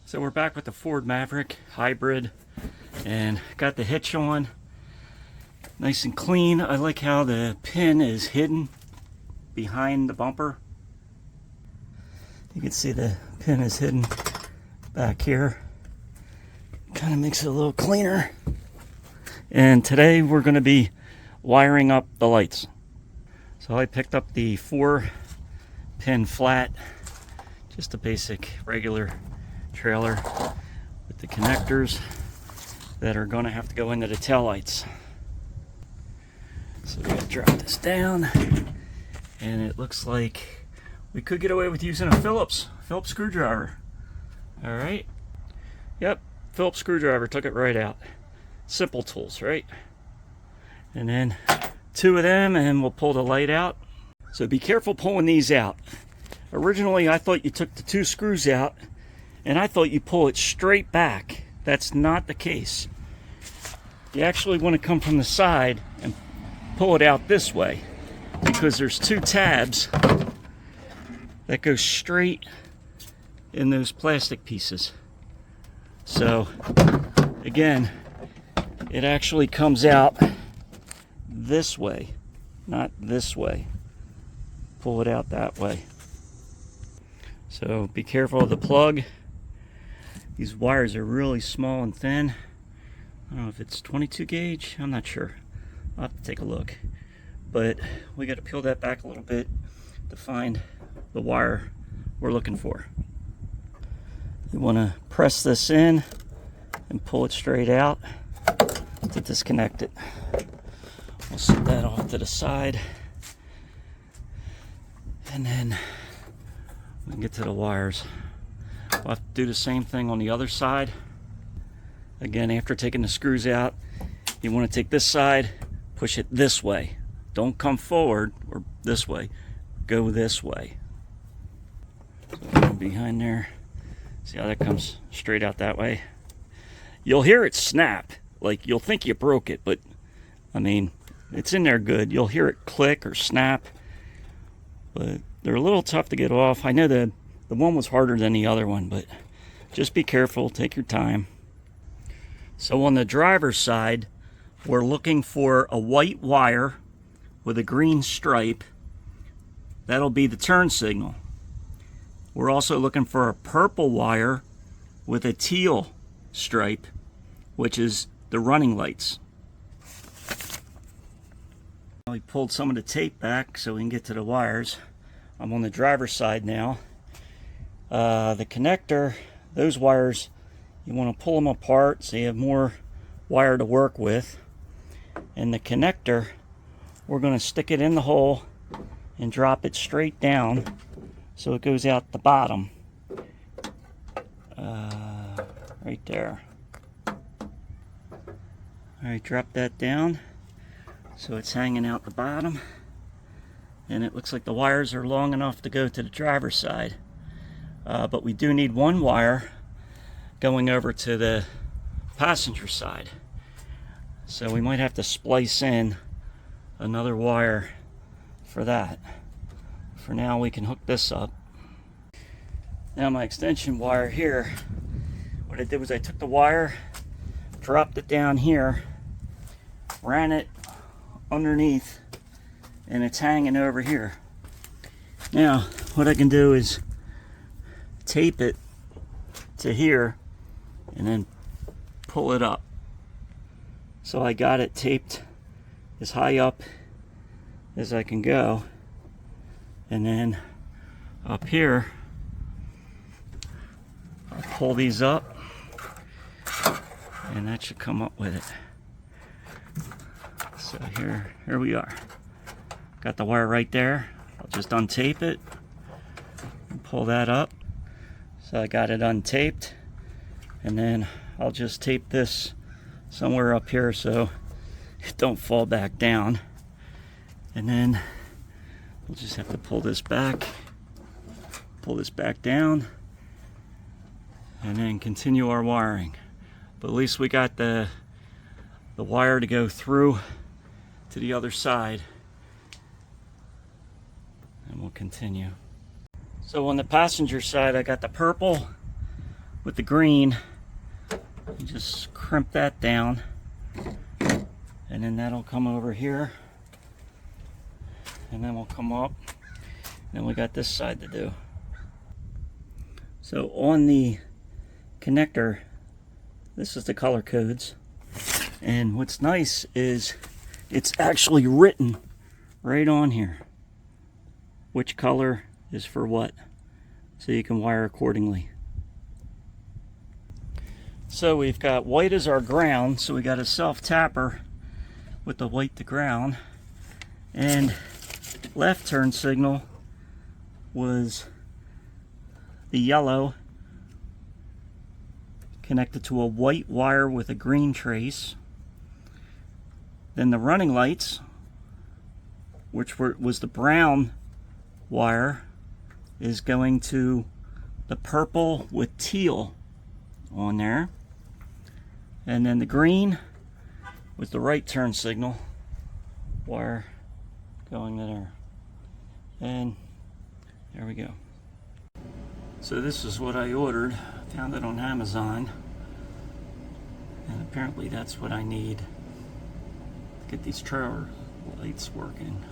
So we're back with the Ford Maverick Hybrid and got the hitch on. Nice and clean. I like how the pin is hidden behind the bumper. You can see the pin is hidden back here. Kind of makes it a little cleaner. And today we're going to be wiring up the lights. So I picked up the 4-pin flat, just a basic regular trailer with the connectors that are going to have to go into the tail lights. So we got to drop this down, and it looks like we could get away with using a Phillips screwdriver. All right. Yep, Phillips screwdriver, took it right out. Simple tools, right? And then 2 of them, and we'll pull the light out. So be careful pulling these out. Originally, I thought you took the 2 screws out, and I thought you pull it straight back. That's not the case. You actually want to come from the side and pull it out this way, because there's 2 tabs that go straight in those plastic pieces. So again, it actually comes out this way, not this way. Pull it out that way. So be careful of the plug. These wires are really small and thin. I don't know if it's 22 gauge, I'm not sure. I'll have to take a look. But we got to peel that back a little bit to find the wire we're looking for. You want to press this in and pull it straight out to disconnect it. We'll set that off to the side, and then we can get to the wires. We'll have to do the same thing on the other side. Again, after taking the screws out, you want to take this side, push it this way. Don't come forward or this way. Go this way. So go behind there. See how that comes straight out that way? You'll hear it snap. Like, you'll think you broke it, but I mean, it's in there good. You'll hear it click or snap, but they're a little tough to get off. I know the one was harder than the other one, but just be careful, take your time. So on the driver's side, we're looking for a white wire with a green stripe. That'll be the turn signal. We're also looking for a purple wire with a teal stripe, which is the running lights. We pulled some of the tape back so we can get to the wires. I'm on the driver's side now. The connector, those wires, you want to pull them apart so you have more wire to work with. And the connector, we're going to stick it in the hole and drop it straight down so it goes out the bottom. Right there. Alright, drop that down so it's hanging out the bottom. And it looks like the wires are long enough to go to the driver's side. But we do need 1 wire going over to the passenger side. So we might have to splice in another wire for that. For now, we can hook this up. Now my extension wire here, what I did was I took the wire, dropped it down here, ran it underneath, and it's hanging over here. Now what I can do is tape it to here and then pull it up. So I got it taped as high up as I can go, and then up here I'll pull these up, and that should come up with it. So here we are. Got the wire right there. I'll just untape it and pull that up. So I got it untaped, and then I'll just tape this somewhere up here so it don't fall back down. And then we'll just have to pull this back down, and then continue our wiring. But at least we got the wire to go through to the other side, and we'll continue. So on the passenger side, I got the purple with the green, you just crimp that down, and then that'll come over here, and then we'll come up. Then we got this side to do. So on the connector, this is the color codes, and what's nice is it's actually written right on here which color is for what, so you can wire accordingly. So we've got white as our ground, so we got a self tapper with the white to ground, and left turn signal was the yellow connected to a white wire with a green trace. Then the running lights, which was the brown wire, is going to the purple with teal on there. And then the green was the right turn signal wire going to there. And there we go. So this is what I ordered. Found it on Amazon. And apparently that's what I need to get these trailer lights working.